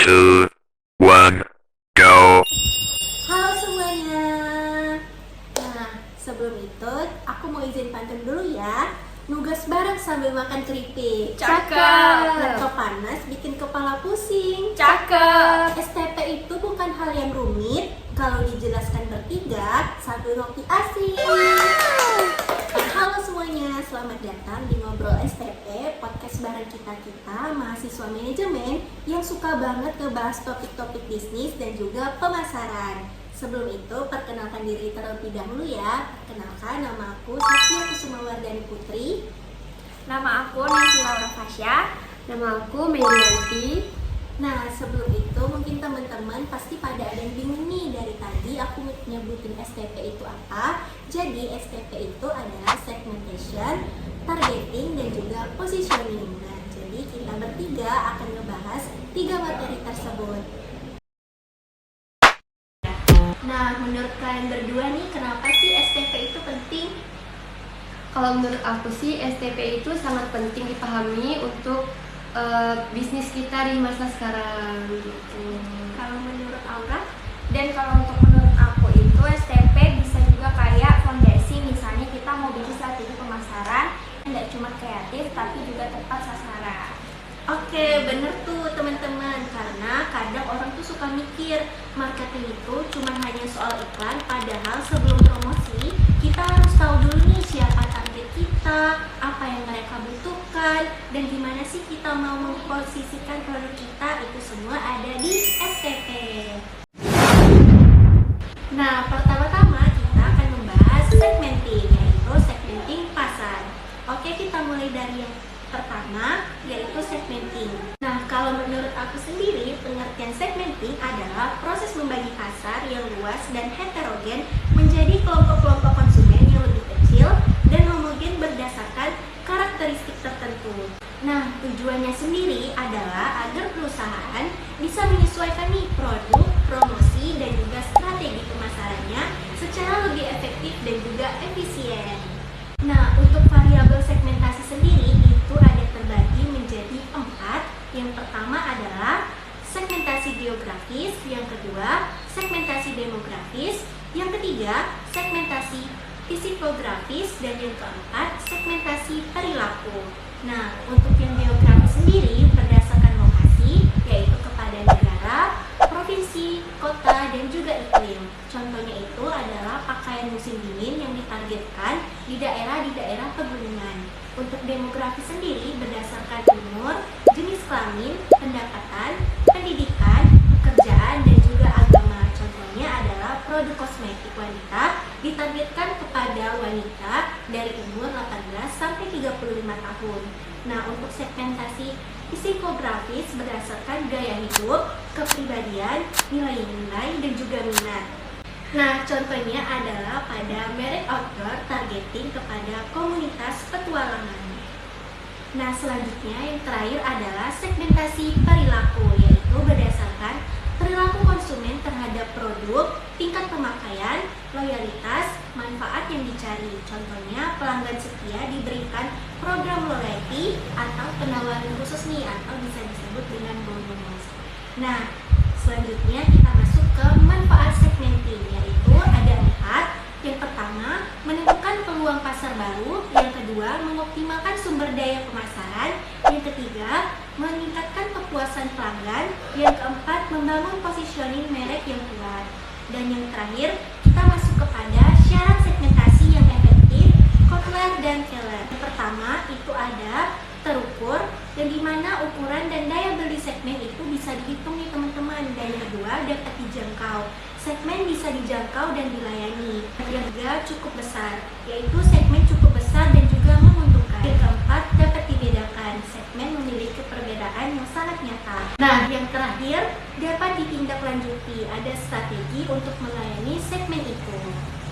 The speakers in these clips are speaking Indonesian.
two, one, go. Halo semuanya. Nah, sebelum itu aku mau izin pantun dulu ya. Nugas bareng sambil makan keripik. Cakep. Laptop panas bikin kepala pusing. Cakep. STP itu bukan hal yang rumit kalau dijelaskan bertiga sambil ngopi asik. Halo semuanya, selamat datang di Ngobrol STP, podcast bareng kita mahasiswa manajemen yang suka banget ngebahas topik-topik bisnis dan juga pemasaran. Sebelum itu, perkenalkan diri terlebih dahulu ya. Perkenalkan, nama aku Satya Kusumawardhani Putri. Nama aku Nancy Laura Fasya. Nama aku Merianti. Nah, sebelum itu mungkin teman-teman pasti pada ada yang bingung nih dari tadi aku nyebutin STP itu apa. Jadi STP itu adalah segmentation, targeting, dan juga positioning. Nah, jadi kita bertiga akan ngebahas 3 materi tersebut. Nah, menurut kalian berdua nih, kenapa sih STP itu penting? Kalau menurut aku sih STP itu sangat penting dipahami untuk bisnis kita di masa sekarang gitu. Kalau menurut Aura, dan kalau untuk menurut aku itu STP bisa juga kayak fondasi. Misalnya kita mau bikin strategi pemasaran, tidak cuma kreatif tapi juga tepat sasaran. Oke, bener tuh teman-teman. Karena kadang orang tuh suka mikir marketing itu cuma hanya soal iklan. Padahal sebelum promosi, kita harus tahu dulu nih siapa target kita, apa yang mereka butuhkan, dan gimana sih kita mau memposisikan produk kita. Itu semua ada di STP. Nah, pertama-tama kita akan membahas segmenting, yaitu segmenting pasar. Oke, kita mulai dari yang pertama, yaitu segmenting. Nah, kalau menurut aku sendiri, pengertian segmenting adalah proses membagi pasar yang luas dan heterogen menjadi kelompok-kelompok konsumen yang lebih kecil dan homogen berdasarkan karakteristik tertentu. Nah, tujuannya sendiri adalah agar perusahaan bisa menyesuaikan nih produk, promosi, dan juga strategi pemasarannya secara lebih efektif dan juga efisien. Nah, untuk variabel segmentasi sendiri itu ada terbagi menjadi 4. Yang pertama adalah segmentasi geografis, yang kedua segmentasi demografis, yang ketiga segmentasi psikografis, dan yang keempat segmentasi perilaku. Nah, untuk yang geografis sendiri berdasarkan lokasi, yaitu kepada negara, provinsi, kota, dan juga iklim. Contohnya itu adalah pakaian musim dingin yang ditargetkan di daerah pegunungan. Untuk demografi sendiri berdasarkan umur, jenis kelamin, pendapatan, pendidikan, pekerjaan, dan juga agama. Contohnya adalah produk kosmetik wanita ditargetkan kepada wanita dari umur 18 sampai 35 tahun. Nah, untuk segmentasi psikografis berdasarkan gaya hidup, kepribadian, nilai-nilai, dan juga minat. Nah, contohnya adalah pada merek outdoor targeting kepada komunitas petualangan. Nah, selanjutnya yang terakhir adalah segmentasi perilaku, yaitu berdasarkan perilaku konsumen terhadap produk, tingkat pemakaian, loyalitas, manfaat yang dicari. Contohnya, pelanggan setia diberikan program loyalty atau penawaran khusus nih, atau bisa disebut dengan bonus. Nah, selanjutnya kita masuk ke manfaat segmenting, yaitu ada 4. Yang pertama, menentukan peluang pasar baru. Yang kedua, mengoptimalkan sumber daya pemasaran. Yang ketiga, meningkatkan kepuasan pelanggan. Yang keempat, membangun positioning merek yang kuat. Dan yang terakhir, kita masuk kepada syarat segmentasi yang efektif, Kotler dan Keller. Yang pertama, itu ada terukur, dan dimana ukuran dan daya beli segmen itu bisa dihitung nih teman-teman. Dan yang kedua, dapat dijangkau. Segmen bisa dijangkau dan dilayani. Yang ketiga, cukup besar, yaitu segmen cukup besar dan juga menguntungkan. Yang keempat, dapat dibedakan. Segmen memiliki perbedaan yang sangat nyata. Nah, yang terakhir, dapat ditindaklanjuti. Ada strategi untuk melayani segmen itu.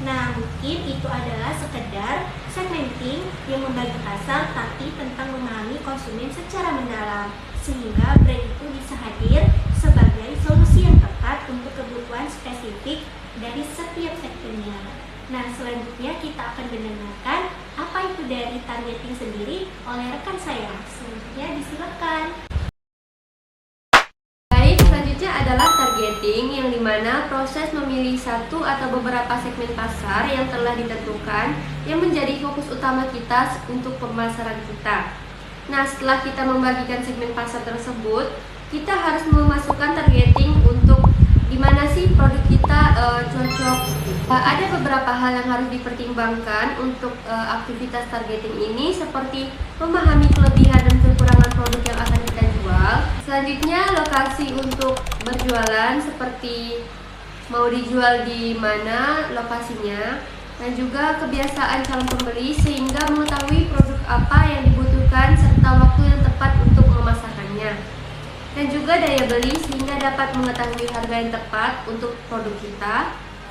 Nah, mungkin itu adalah sekedar segmenting yang membagi pasar, tapi tentang memahami konsumen secara mendalam, sehingga brand itu bisa hadir sebagai solusi yang tepat untuk kebutuhan spesifik dari setiap sektornya. Nah, selanjutnya kita akan mendengarkan apa itu dari targeting sendiri oleh rekan saya. Selanjutnya disilakan. Baik, selanjutnya adalah targeting, yang dimana proses memilih satu atau beberapa segmen pasar yang telah ditentukan yang menjadi fokus utama kita untuk pemasaran kita. Nah, setelah kita membagikan segmen pasar tersebut, kita harus memasukkan targeting untuk gimana sih produk kita cocok. Ada beberapa hal yang harus dipertimbangkan untuk aktivitas targeting ini, seperti memahami kelebihan dan kekurangan produk yang akan kita jual. Selanjutnya, lokasi untuk berjualan, seperti mau dijual di mana lokasinya, dan juga kebiasaan calon pembeli sehingga mengetahui produk apa yang dibutuhkan serta waktu yang tepat untuk memasarkannya. Dan juga daya beli sehingga dapat mengetahui harga yang tepat untuk produk kita.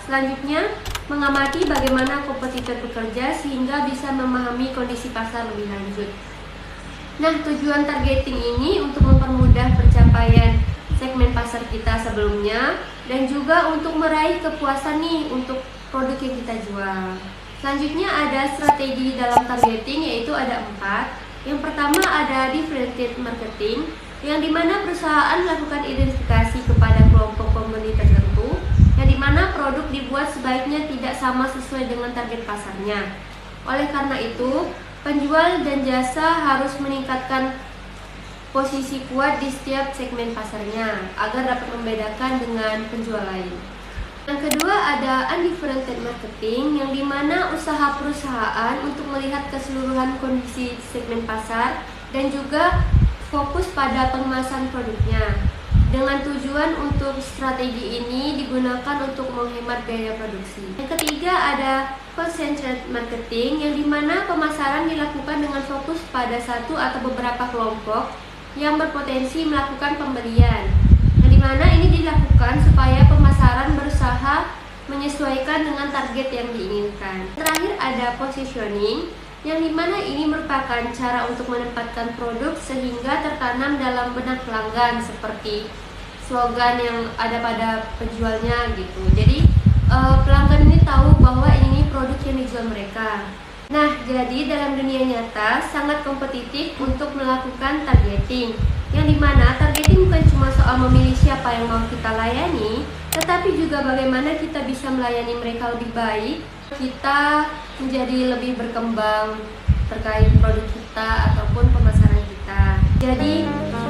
Selanjutnya, mengamati bagaimana kompetitor bekerja sehingga bisa memahami kondisi pasar lebih lanjut. Nah, tujuan targeting ini untuk mempermudah pencapaian segmen pasar kita sebelumnya dan juga untuk meraih kepuasan nih untuk produk yang kita jual. Selanjutnya ada strategi dalam targeting, yaitu ada 4. Yang pertama ada differentiated marketing, yang dimana perusahaan melakukan identifikasi kepada kelompok pembeli tertentu, yang dimana produk dibuat sebaiknya tidak sama sesuai dengan target pasarnya. Oleh karena itu, penjual dan jasa harus meningkatkan posisi kuat di setiap segmen pasarnya agar dapat membedakan dengan penjual lain. Yang kedua ada undifferentiated marketing, yang dimana usaha perusahaan untuk melihat keseluruhan kondisi segmen pasar dan juga fokus pada pengemasan produknya. Dengan tujuan untuk strategi ini digunakan untuk menghemat biaya produksi. Yang ketiga ada concentrated marketing, yang dimana pemasaran dilakukan dengan fokus pada satu atau beberapa kelompok yang berpotensi melakukan pembelian. Yang dimana ini dilakukan supaya pemasaran berusaha menyesuaikan dengan target yang diinginkan. Terakhir ada positioning, yang dimana ini merupakan cara untuk menempatkan produk sehingga tertanam dalam benak pelanggan, seperti slogan yang ada pada penjualnya gitu. Jadi pelanggan ini tahu bahwa ini produk yang dijual mereka. Nah, jadi dalam dunia nyata sangat kompetitif untuk melakukan targeting, yang dimana targeting bukan cuma soal memilih siapa yang mau kita layani, tetapi juga bagaimana kita bisa melayani mereka lebih baik, kita menjadi lebih berkembang terkait produk kita ataupun pemasaran kita. Jadi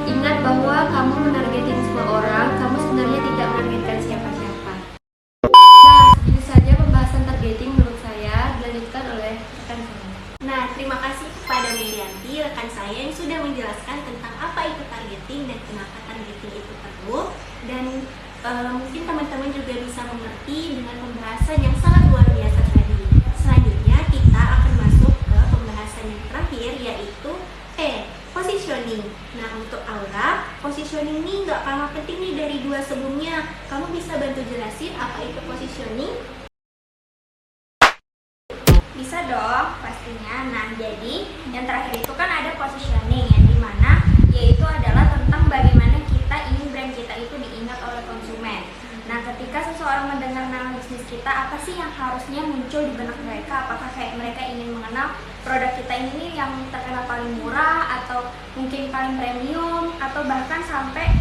ingat bahwa kamu menargetin semua orang, kamu sebenarnya tidak menargetkan siapa-siapa. Nah, ini saja pembahasan targeting menurut saya, dilanjutkan oleh rekan saya. Nah, terima kasih kepada Merianti, rekan saya yang sudah menjelaskan tentang apa itu targeting dan kenapa targeting itu perlu. Dan mungkin teman-teman juga bisa mengerti dengan pembahasan yang sangat luar biasa tadi. Selanjutnya kita akan masuk ke pembahasan yang terakhir, yaitu positioning. Nah, untuk Aura, positioning ini nggak kalah penting nih dari 2 sebelumnya. Kamu bisa bantu jelasin apa itu positioning? Bisa dong, pastinya. Nah, jadi yang terakhir itu kan ada positioning, yang dimana yaitu adalah tentang bagaimana kita ingin brand kita itu diingat oleh konsumen. Nah, ketika seseorang mendengar nama bisnis kita, apa sih yang harusnya muncul di benak mereka? Apakah kayak mereka ingin mengenal produk kita ini yang terkenal paling murah, atau mungkin paling premium, atau bahkan sampai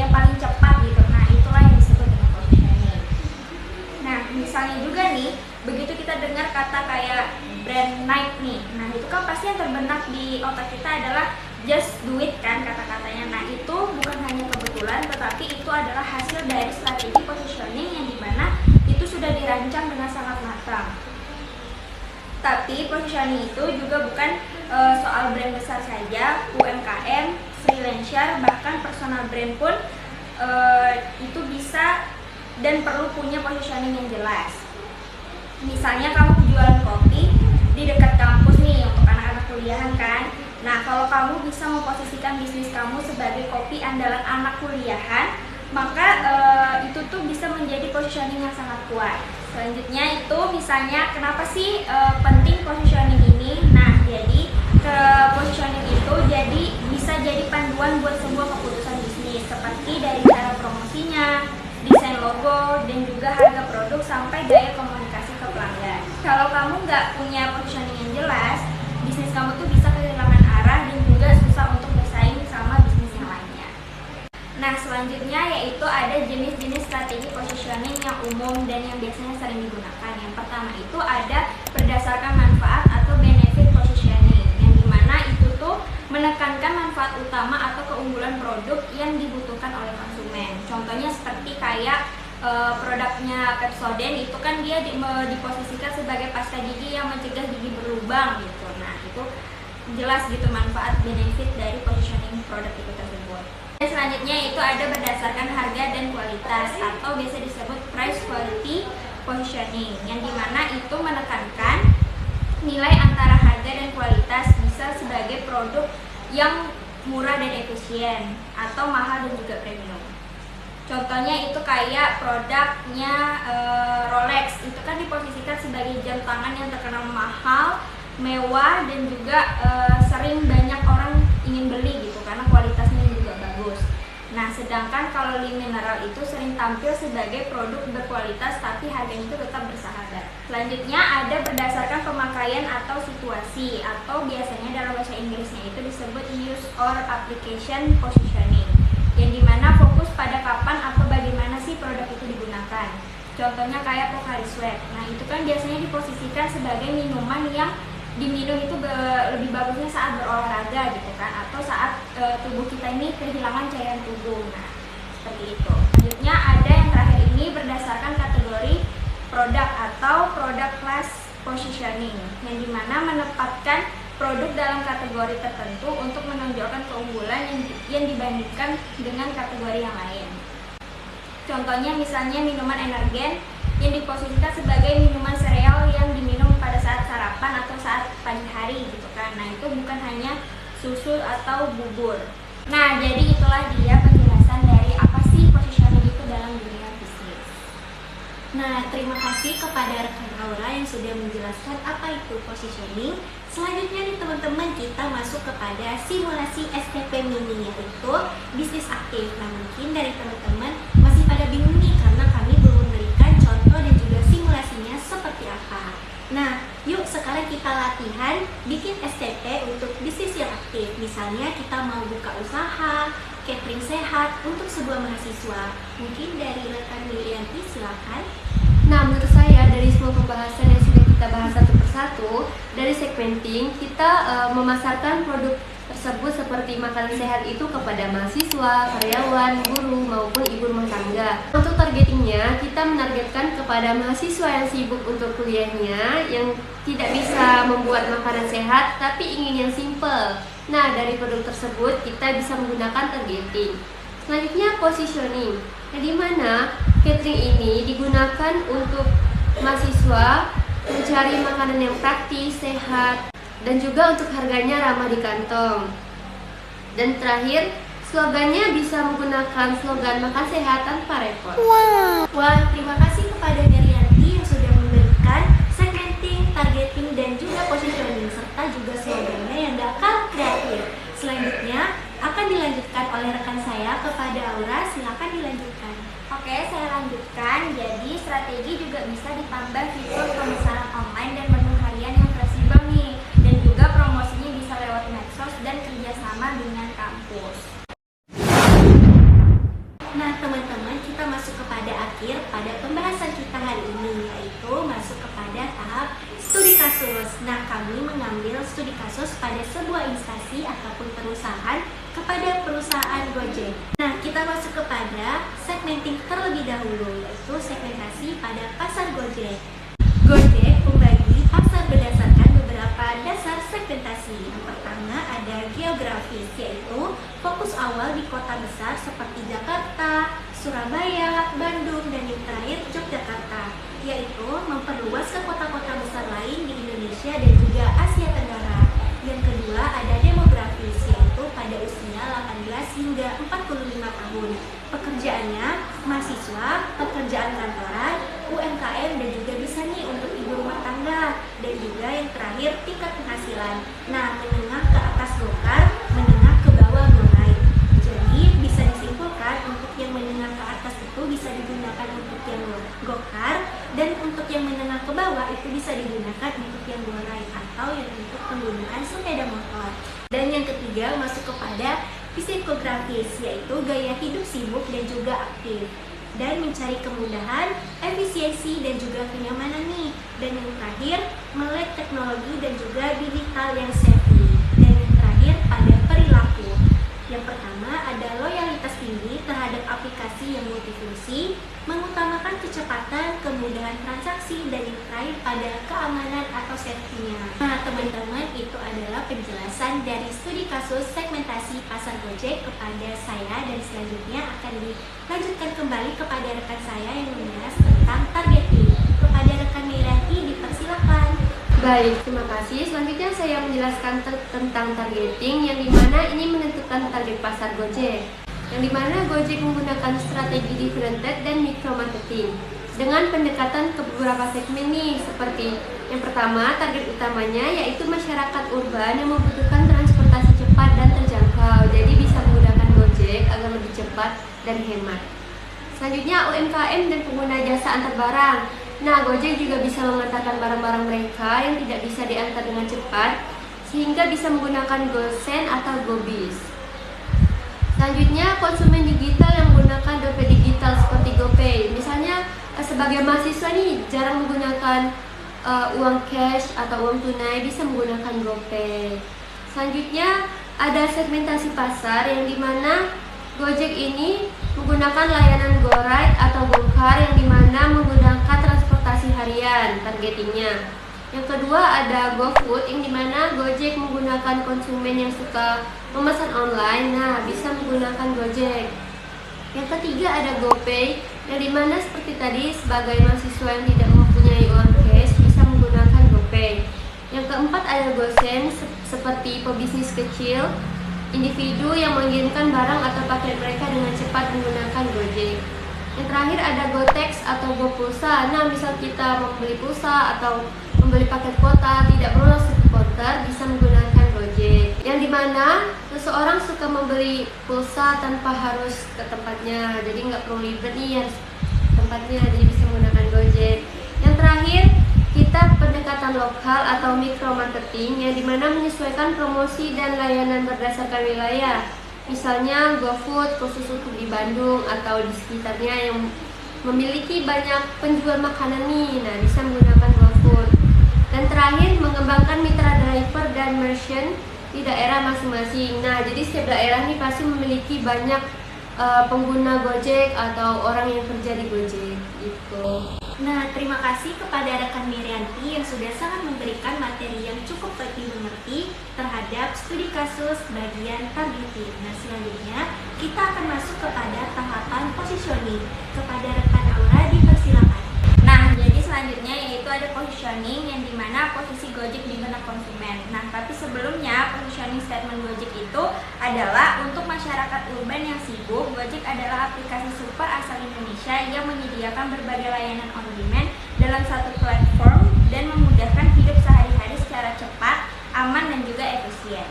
yang paling cepat gitu. Nah, itulah yang disebut dengan positioning. Nah, misalnya juga nih, begitu kita dengar kata kayak brand Nike nih, nah itu kan pasti yang terbenak di otak kita adalah just do it kan kata-katanya. Nah, itu bukan hanya kebetulan, tetapi itu adalah hasil dari strategi positioning yang dimana itu sudah dirancang dengan sangat matang. Tapi positioning itu juga bukan soal brand besar saja, UMKM, freelancer, bahkan personal brand pun itu bisa dan perlu punya positioning yang jelas. Misalnya kamu jualan kopi di dekat kampus nih untuk anak-anak kuliahan kan. Nah, kalau kamu bisa memposisikan bisnis kamu sebagai kopi andalan anak kuliahan, maka itu tuh bisa menjadi positioning yang sangat kuat. Selanjutnya itu misalnya kenapa sih penting positioning ini? Nah, jadi ke positioning itu jadi bisa jadi panduan buat sebuah keputusan bisnis, seperti dari cara promosinya, desain logo, dan juga harga produk sampai gaya komunikasi ke pelanggan. Kalau kamu nggak punya positioning yang jelas, bisnis kamu tuh bisa kehilangan arah dan juga susah untuk bersaing sama bisnis yang lainnya. Nah, selanjutnya yaitu ada jenis-jenis strategi positioning yang umum dan yang biasanya sering digunakan. Yang pertama itu ada berdasarkan manfaat atau benefit positioning, yang dimana itu tuh menekankan manfaat utama atau keunggulan produk yang dibutuhkan oleh konsumen. Contohnya seperti kayak produknya Pepsodent itu kan dia diposisikan sebagai pasta gigi yang mencegah gigi berlubang gitu. Nah, itu jelas gitu manfaat benefit dari positioning produk itu tersebut. Dan selanjutnya itu ada berdasarkan harga dan kualitas atau biasa disebut price quality positioning, yang dimana itu menekankan nilai antara harga dan kualitas bisa sebagai produk yang murah dan efisien atau mahal dan juga premium. Contohnya itu kayak produknya Rolex, itu kan diposisikan sebagai jam tangan yang terkenal mahal, mewah, dan juga sering banyak orang ingin beli gitu karena kualitasnya juga bagus. Nah, sedangkan kalau Lee Mineral itu sering tampil sebagai produk berkualitas tapi harganya itu tetap bersahabat. Selanjutnya ada berdasarkan pemakaian atau situasi, atau biasanya dalam bahasa Inggrisnya itu disebut use or application positioning, yang dimana fokus pada kapan atau bagaimana sih produk itu digunakan. Contohnya kayak Pocari Sweat. Nah, itu kan biasanya diposisikan sebagai minuman yang diminum itu lebih bagusnya saat berolahraga gitu kan, atau saat tubuh kita ini kehilangan cairan tubuh. Nah, seperti itu. Selanjutnya ada yang terakhir ini berdasarkan kategori produk atau product class positioning, yang dimana menempatkan produk dalam kategori tertentu untuk menonjolkan keunggulan yang dibandingkan dengan kategori yang lain. Contohnya misalnya minuman energen yang diposisikan sebagai minuman sereal yang diminum pada saat sarapan atau saat pagi hari gitu kan. Nah, itu bukan hanya susu atau bubur. Nah, jadi itulah dia penjelasan dari apa sih positioning itu dalam dunia bisnis. Nah, terima kasih kepada rekan Aura yang sudah menjelaskan apa itu positioning. Selanjutnya nih teman-teman, kita masuk kepada simulasi STP mini, yaitu bisnis aktif. Nah, mungkin dari teman-teman masih pada bingung nih karena kami belum memberikan contoh dan juga simulasinya seperti apa. Nah, yuk sekarang kita latihan bikin STP untuk bisnis yang aktif. Misalnya kita mau buka usaha catering sehat untuk sebuah mahasiswa. Mungkin dari rekan Milianti, silakan. Nah, menurut saya dari semua pembahasan yang sudah kita bahas satu persatu, dari segmenting kita memasarkan produk tersebut seperti makanan sehat itu kepada mahasiswa, karyawan, guru, maupun ibu rumah tangga. Untuk targetingnya, kita menargetkan kepada mahasiswa yang sibuk untuk kuliahnya, yang tidak bisa membuat makanan sehat, tapi ingin yang simple. Nah, dari produk tersebut kita bisa menggunakan targeting. Selanjutnya positioning, di mana catering ini digunakan untuk mahasiswa mencari makanan yang praktis, sehat, dan juga untuk harganya ramah di kantong. Dan terakhir, slogannya bisa menggunakan slogan makan sehat tanpa repot. Wah, terima kasih kepada Merianti yang sudah memberikan segmenting, targeting, dan juga positioning, serta juga slogannya yang gak kalah kreatif. Selanjutnya akan dilanjutkan oleh rekan saya kepada Aura. Silakan dilanjutkan. Oke, saya lanjutkan. Jadi strategi juga bisa ditambah fitur pemesanan online dan menu harian yang fleksibel nih, dan juga promosinya bisa lewat medsos dan kerjasama dengan kampus. Nah teman-teman, kita masuk kepada akhir pada pembahasan kita hari ini, yaitu masuk kepada tahap studi kasus. Nah, kami mengambil studi kasus pada sebuah instansi ataupun perusahaan kepada perusahaan Gojek. Nah, kita masuk kepada segmenting terlebih dahulu, yaitu segmentasi pada pasar Gojek. Gojek membagi pasar berdasarkan beberapa dasar segmentasi. Yang pertama ada geografis, yaitu fokus awal di kota besar seperti Jakarta, Surabaya, Bandung, dan yang terakhir Yogyakarta, yaitu memperluas ke kota-kota besar lain di Indonesia dan juga Asia Tenggara. Yang kedua ada demografis, yaitu pada usia 18 hingga 45 tahun. Pekerjaannya mahasiswa, pekerjaan kantoran, UMKM, dan juga bisa nih untuk ibu rumah tangga. Dan juga yang terakhir tingkat penghasilan. Nah, menengah ke atas Gokar, menengah ke bawah Gorai. Jadi bisa disimpulkan untuk yang menengah ke atas itu bisa digunakan untuk yang Gokar, dan untuk yang menengah ke bawah itu bisa digunakan untuk yang Gorai atau yang untuk penggunaan sepeda motor. Dan yang ketiga masuk kepada psikografis, yaitu gaya hidup sibuk dan juga aktif, dan mencari kemudahan, efisiensi, dan juga kenyamanan nih. Dan yang terakhir, melek teknologi dan juga digital yang savvy. Dan yang terakhir, pada perilaku. Yang pertama ada loyalitas tinggi terhadap aplikasi yang multifungsi, mengutamakan kecepatan, kemudahan transaksi, dan yang terakhir pada keamanan atau safety-nya. Nah teman-teman, itu adalah penjelasan dari studi kasus segmentasi pasar Gojek kepada saya, dan selanjutnya akan dilanjutkan kembali kepada rekan saya yang membahas tentang targeting. Kepada rekan Mirati dipersilakan. Baik, terima kasih. Selanjutnya saya menjelaskan tentang targeting, yang dimana ini menentukan target pasar Gojek. Yang dimana Gojek menggunakan strategi differentiated dan micro marketing dengan pendekatan ke beberapa segmen nih, seperti yang pertama, target utamanya yaitu masyarakat urban yang membutuhkan transportasi cepat dan terjangkau, jadi bisa menggunakan Gojek agar lebih cepat dan hemat. Selanjutnya UMKM dan pengguna jasa antar barang. Nah, Gojek juga bisa mengantarkan barang-barang mereka yang tidak bisa diantar dengan cepat, sehingga bisa menggunakan GoSend atau GoBiz. Selanjutnya, konsumen digital yang menggunakan dompet digital seperti GoPay. Misalnya, sebagai mahasiswa nih jarang menggunakan uang cash atau uang tunai, bisa menggunakan GoPay. Selanjutnya, ada segmentasi pasar yang dimana Gojek ini menggunakan layanan GoRide atau GoCar yang dimana menggunakan transportasi harian targetingnya. Yang kedua ada GoFood yang dimana Gojek menggunakan konsumen yang suka memesan online, nah bisa menggunakan Gojek. Yang ketiga ada GoPay yang dimana seperti tadi sebagai mahasiswa yang tidak mempunyai uang cash bisa menggunakan GoPay. Yang keempat ada GoSend seperti pebisnis kecil, individu yang mengirimkan barang atau paket mereka dengan cepat menggunakan Gojek. Yang terakhir ada GoTex atau GoPulsa. Nah, misal kita membeli pulsa atau membeli paket kuota tidak perlu langsung ke counter, bisa menggunakan Gojek. Yang dimana seseorang suka membeli pulsa tanpa harus ke tempatnya, jadi nggak perlu ribet nih harus tempatnya, jadi bisa menggunakan Gojek. Yang terakhir kita pendekatan lokal atau micro marketing yang dimana menyesuaikan promosi dan layanan berdasarkan wilayah. Misalnya GoFood khusus untuk di Bandung atau di sekitarnya yang memiliki banyak penjual makanan nih, nah bisa menggunakan GoFood. Dan terakhir mengembangkan mitra driver dan merchant di daerah masing-masing. Nah jadi setiap daerah nih pasti memiliki banyak pengguna Gojek atau orang yang kerja di Gojek gitu. Nah, terima kasih kepada rekan Mirianti yang sudah sangat memberikan materi yang cukup dimengerti terhadap studi kasus bagian targeting. Nah, selanjutnya kita akan masuk kepada tahapan positioning. Kepada rekan Aura dipersilakan. Nah, jadi selanjutnya yaitu ada positioning yang dimana posisi Gojek di benak konsumen. Nah, tapi sebelumnya positioning statement Gojek itu adalah untuk masyarakat urban yang sibuk. Gojek adalah aplikasi super asal Indonesia yang menyediakan berbagai layanan on demand dalam satu platform dan memudahkan hidup sehari-hari secara cepat, aman dan juga efisien.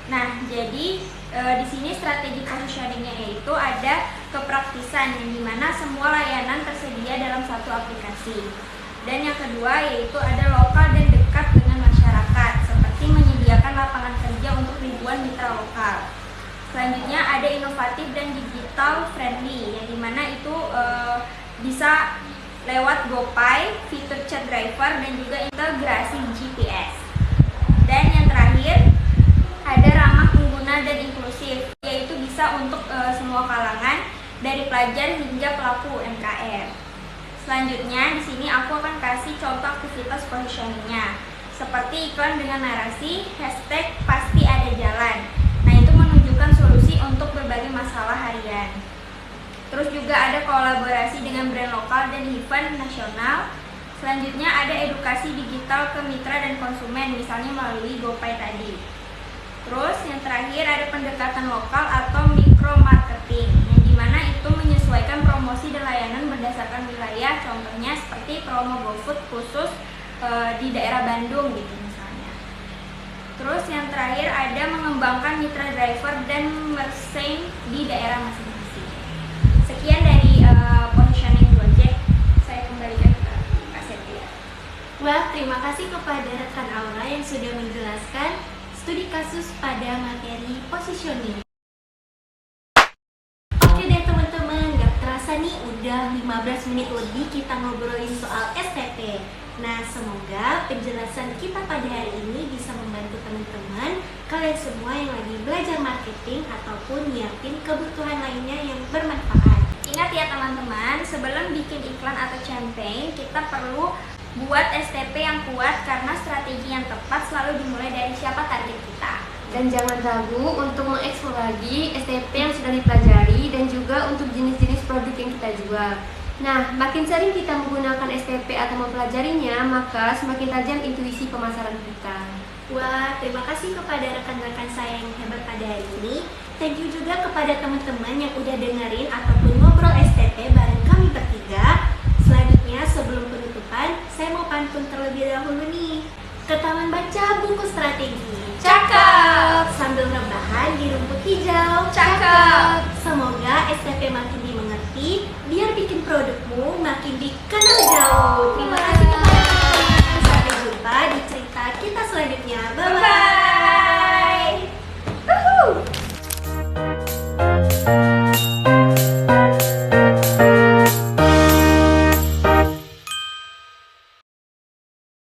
Nah, jadi di sini strategi positioningnya yaitu ada kepraktisan yang dimana semua layanan tersedia dalam satu aplikasi. Dan yang kedua yaitu ada lokal dan dekat dengan masyarakat, seperti menyediakan lapangan kerja untuk ribuan mitra lokal. Selanjutnya ada inovatif dan digital friendly yang dimana itu bisa lewat GoPay, fitur chat driver dan juga integrasi GPS. Dan yang terakhir ada ramah pengguna dan inklusif, yaitu bisa untuk semua kalangan dari pelajar hingga pelaku UMKM. Selanjutnya di sini aku akan kasih contoh aktivitas positioningnya, seperti iklan dengan narasi hashtag pasti ada jalan. Nah itu menunjukkan solusi untuk berbagai masalah harian. Terus juga ada kolaborasi dengan brand lokal dan event nasional. Selanjutnya ada edukasi digital ke mitra dan konsumen, misalnya melalui GoPay tadi. Terus yang terakhir ada pendekatan lokal atau micro marketing, yang dimana itu menyesuaikan promosi dan layanan berdasarkan wilayah, contohnya seperti promo GoFood khusus di daerah Bandung gitu misalnya. Terus yang terakhir ada mengembangkan mitra driver dan merchant di daerah masing-masing. Sekian dari positioning Gojek, saya kembalikan ke Kak Setia. Wah, terima kasih kepada rekan Aura yang sudah menjelaskan studi kasus pada materi positioning. Oke deh teman-teman, gak terasa nih udah 15 menit lebih kita ngobrolin soal STP. Nah, semoga penjelasan kita pada hari ini bisa membantu teman-teman, kalian semua yang lagi belajar marketing ataupun nyiapin kebutuhan lainnya yang bermanfaat. Ingat ya teman-teman, sebelum bikin iklan atau campaign, kita perlu buat STP yang kuat karena strategi yang tepat selalu dimulai dari siapa target kita. Dan jangan ragu untuk mengeksplor lagi STP yang sudah dipelajari dan juga untuk jenis-jenis produk yang kita jual. Nah, makin sering kita menggunakan STP atau mempelajarinya, maka semakin tajam intuisi pemasaran kita. Wah, terima kasih kepada rekan-rekan saya yang hebat pada hari ini. Thank you juga kepada teman-teman yang udah dengerin ataupun ngobrol STP bareng kami bertiga. Selanjutnya, sebelum penutupan, saya mau pantun terlebih dahulu nih. Ke taman baca buku strategi,